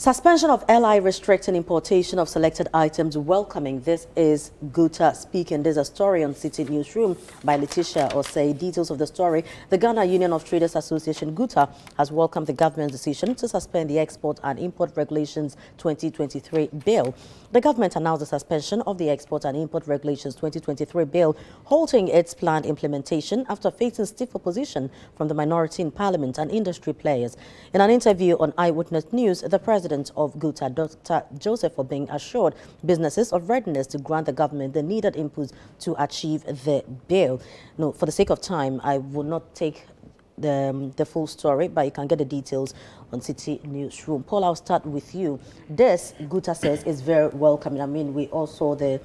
Suspension of LI restricting importation of selected items welcoming. This is Guta speaking. There's a story on Citi Newsroom by Letitia Osei. Details of the story. The Ghana Union of Traders Association, Guta, has welcomed the government's decision to suspend the Export and Import Regulations 2023 bill. The government announced the suspension of the Export and Import Regulations 2023 bill, halting its planned implementation after facing stiff opposition from the minority in Parliament and industry players. In an interview on Eyewitness News, the President of Guta, Dr. Joseph Obeng, assured businesses of readiness to grant the government the needed inputs to achieve the bill. No, for the sake of time, I will not take the full story, but you can get the details on Citi Newsroom. Paul, I'll start with you. This, Guta says, is very welcoming. I mean, we all saw the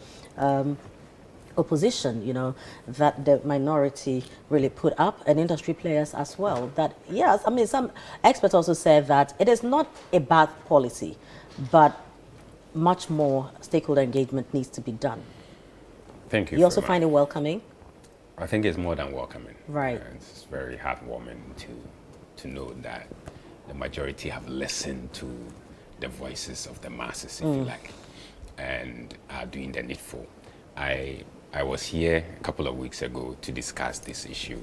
opposition, that the minority really put up, and industry players as well. That, yes, I mean, some experts also said that it is not a bad policy, but much more stakeholder engagement needs to be done. Thank you. You also find it welcoming? I think it's more than welcoming. Right. It's very heartwarming to know that the majority have listened to the voices of the masses, if you like, and are doing the needful. I was here a couple of weeks ago to discuss this issue,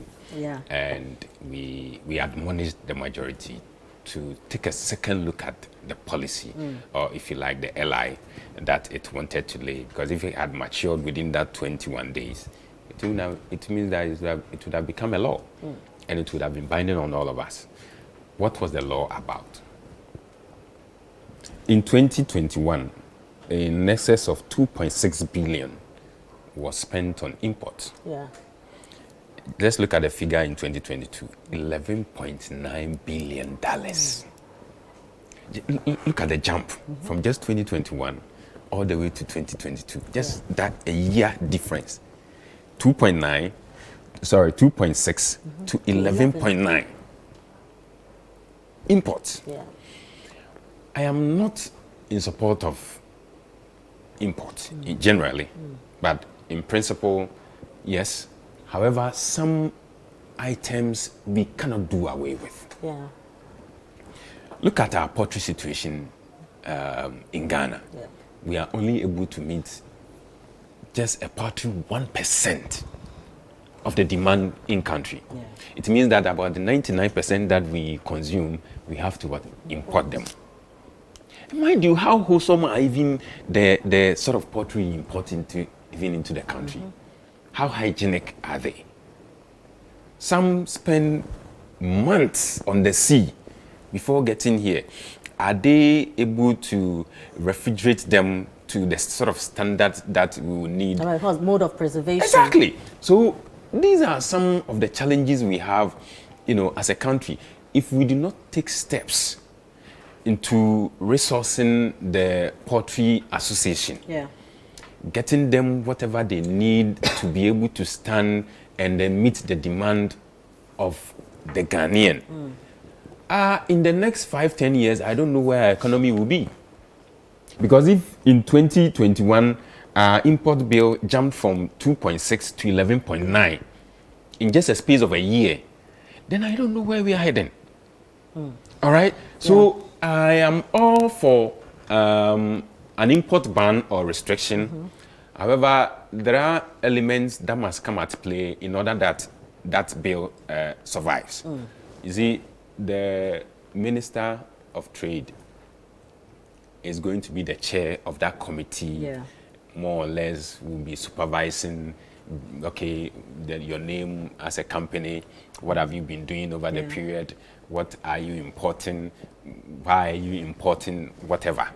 and we admonished the majority to take a second look at the policy, or if you like, the LI that it wanted to lay, because if it had matured within that 21 days, it means that it would have become a law, and it would have been binding on all of us. What was the law about? In 2021, in excess of 2.6 billion was spent on imports. Yeah. Let's look at the figure in 2022, $11.9 billion. Look at the jump from just 2021 all the way to 2022. Just that a year difference. 2.6 to 11.9 imports. Yeah. I am not in support of imports generally, but in principle, yes. However, some items we cannot do away with. Yeah. Look at our poultry situation in Ghana. Yeah. We are only able to meet just a paltry 1% of the demand in country. Yeah. It means that about the 99% that we consume, we have to import them. Mind you, how wholesome are even the sort of poultry imported even into the country? How hygienic are they? Some spend months on the sea before getting here. Are they able to refrigerate them to the sort of standards that we will need? Because mode of preservation. Exactly. So these are some of the challenges we have, as a country. If we do not take steps into resourcing the Poultry Association, getting them whatever they need to be able to stand and then meet the demand of the Ghanaian. In the next 5-10 years, I don't know where our economy will be. Because if in 2021, our import bill jumped from 2.6 to 11.9 in just a space of a year, then I don't know where we are heading. All right? So I am all for an import ban or restriction. However, there are elements that must come at play in order that that bill survives. You see, the Minister of Trade is going to be the chair of that committee. More or less will be supervising, your name as a company, what have you been doing over the period, what are you importing, why are you importing, whatever.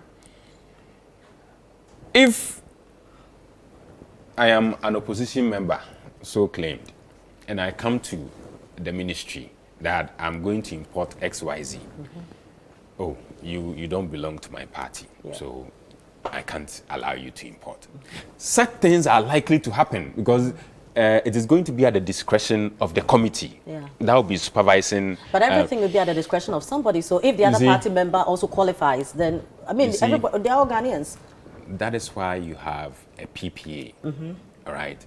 If I am an opposition member, so claimed, and I come to the ministry that I'm going to import XYZ, oh, you don't belong to my party, so I can't allow you to import. Such things are likely to happen because it is going to be at the discretion of the committee. That will be supervising. But everything will be at the discretion of somebody. So if the other party member also qualifies, then, everybody, they're all Ghanaians. That is why you have a PPA, all right?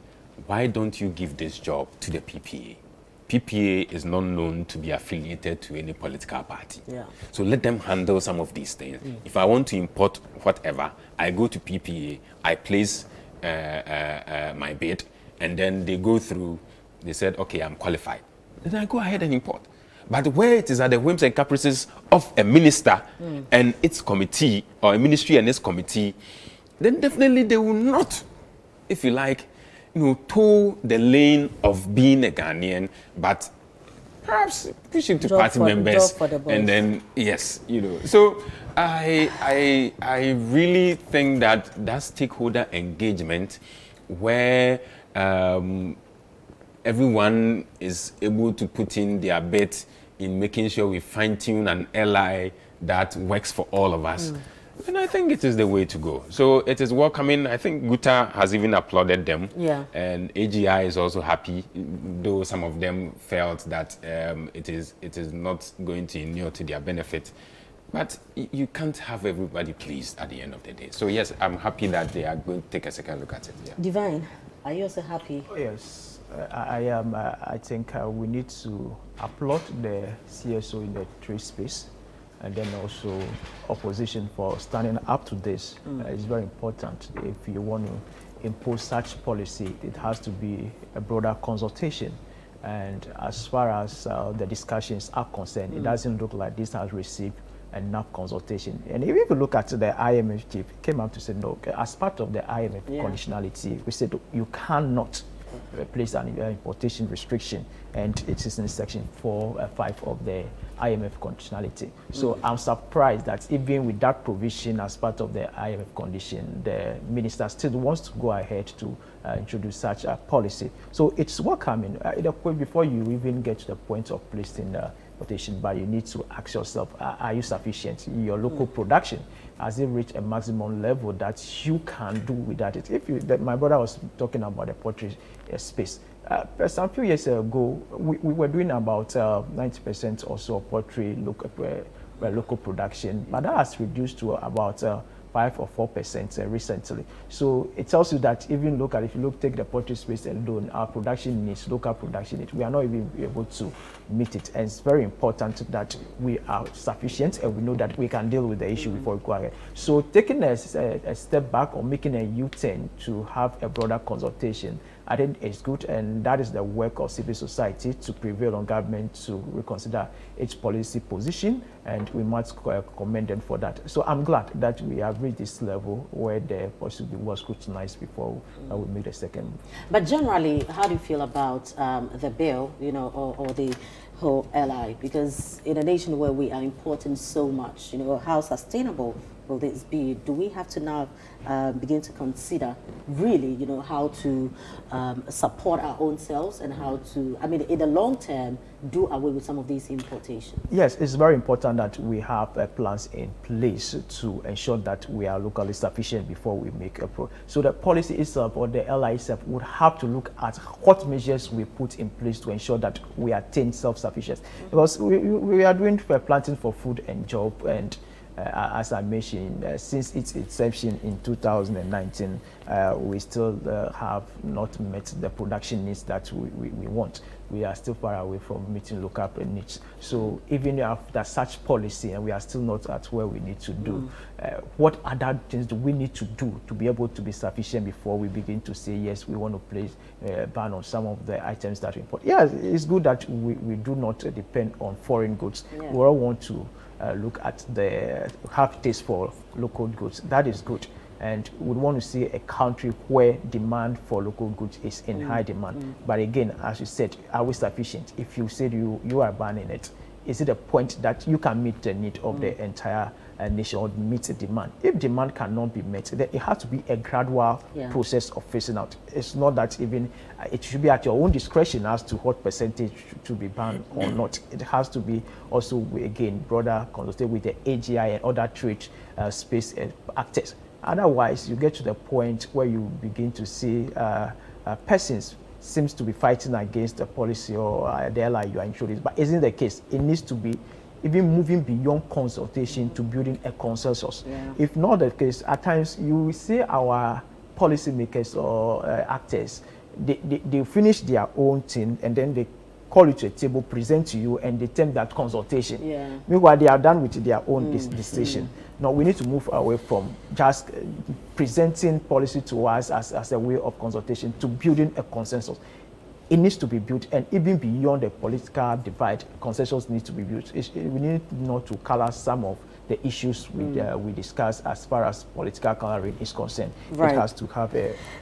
Why don't you give this job to the PPA? PPA is not known to be affiliated to any political party. Yeah. So let them handle some of these things. If I want to import whatever, I go to PPA, I place my bid, and then they go through, they said, okay, I'm qualified. Then I go ahead and import. But where it is at the whims and caprices of a minister and its committee, or a ministry and its committee, then definitely they will not, if you like, toe the lane of being a Ghanaian, but perhaps push it to party members, and then yes, So I really think that stakeholder engagement, where everyone is able to put in their bit in making sure we fine-tune an ally that works for all of us. And I think it is the way to go. So it is welcoming. I think Guta has even applauded them. Yeah. And AGI is also happy, though some of them felt that it is not going to inure to their benefit. But you can't have everybody pleased at the end of the day. So yes, I'm happy that they are going to take a second look at it. Yeah. Divine, are you also happy? Oh, yes, I am. I think we need to applaud the CSO in the trade space, and then also opposition for standing up to this. It's very important. If you want to impose such policy, it has to be a broader consultation. And as far as the discussions are concerned, it doesn't look like this has received enough consultation. And if you look at the IMF chief, came out to say, no, as part of the IMF conditionality, we said you cannot place an importation restriction, and it is in section 4.5 of the IMF conditionality. So I'm surprised that even with that provision as part of the IMF condition, the minister still wants to go ahead to introduce such a policy. So it's welcoming. Before you even get to the point of placing importation, but you need to ask yourself, are you sufficient? Your local production, has it reached a maximum level that you can do without it? My brother was talking about the poultry space. Some few years ago, we were doing about 90% or so of poultry local production, but that has reduced to about 5 or 4% recently. So it tells you that even if you take the poultry space alone, our production needs, local production needs, we are not even able to meet it. And it's very important that we are sufficient and we know that we can deal with the issue before we go ahead. So taking a step back or making a U-turn to have a broader consultation, I think it's good, and that is the work of civil society to prevail on government to reconsider its policy position, and we must commend them for that. So I'm glad that we have reached this level where the policy was scrutinized before we make the second move. But generally, how do you feel about the bill, or the whole LI? Because in a nation where we are importing so much, how sustainable will this be? Do we have to now begin to consider really, how to support our own selves and how to, in the long term, do away with some of these importations? Yes, it's very important that we have plans in place to ensure that we are locally sufficient before we make a So the policy itself, or the LI itself, would have to look at what measures we put in place to ensure that we attain self-sufficiency. Because we are doing planting for food and job, and as I mentioned, since its inception in 2019, we still have not met the production needs that we want. We are still far away from meeting local needs. So even after such policy, and we are still not at where we need to do, what other things do we need to do to be able to be sufficient before we begin to say, yes, we want to place a ban on some of the items that we import? Yeah, it's good that we do not depend on foreign goods. Yeah. We all want to look at have taste for local goods. That is good, and we want to see a country where demand for local goods is in high demand. But again, as you said, are we sufficient? If you said you are banning it, is it a point that you can meet the need of the entire nation or meet the demand? If demand cannot be met, then it has to be a gradual process of phasing out. It's not that even it should be at your own discretion as to what percentage to be banned or not. It has to be also, again, broader consulted with the AGI and other trade space actors. Otherwise, you get to the point where you begin to see persons seems to be fighting against the policy or the LI you are introducing. But isn't the case? It needs to be even moving beyond consultation to building a consensus. Yeah. If not the case, at times you will see our policymakers or actors, they finish their own thing and then they call you to a table, present to you, and they term that consultation. Yeah. Meanwhile, they are done with their own decision. No, we need to move away from just presenting policy to us as a way of consultation to building a consensus. It needs to be built, and even beyond the political divide, consensus needs to be built. We need not to color some of the issues we discuss as far as political coloring is concerned. Right. It has to have a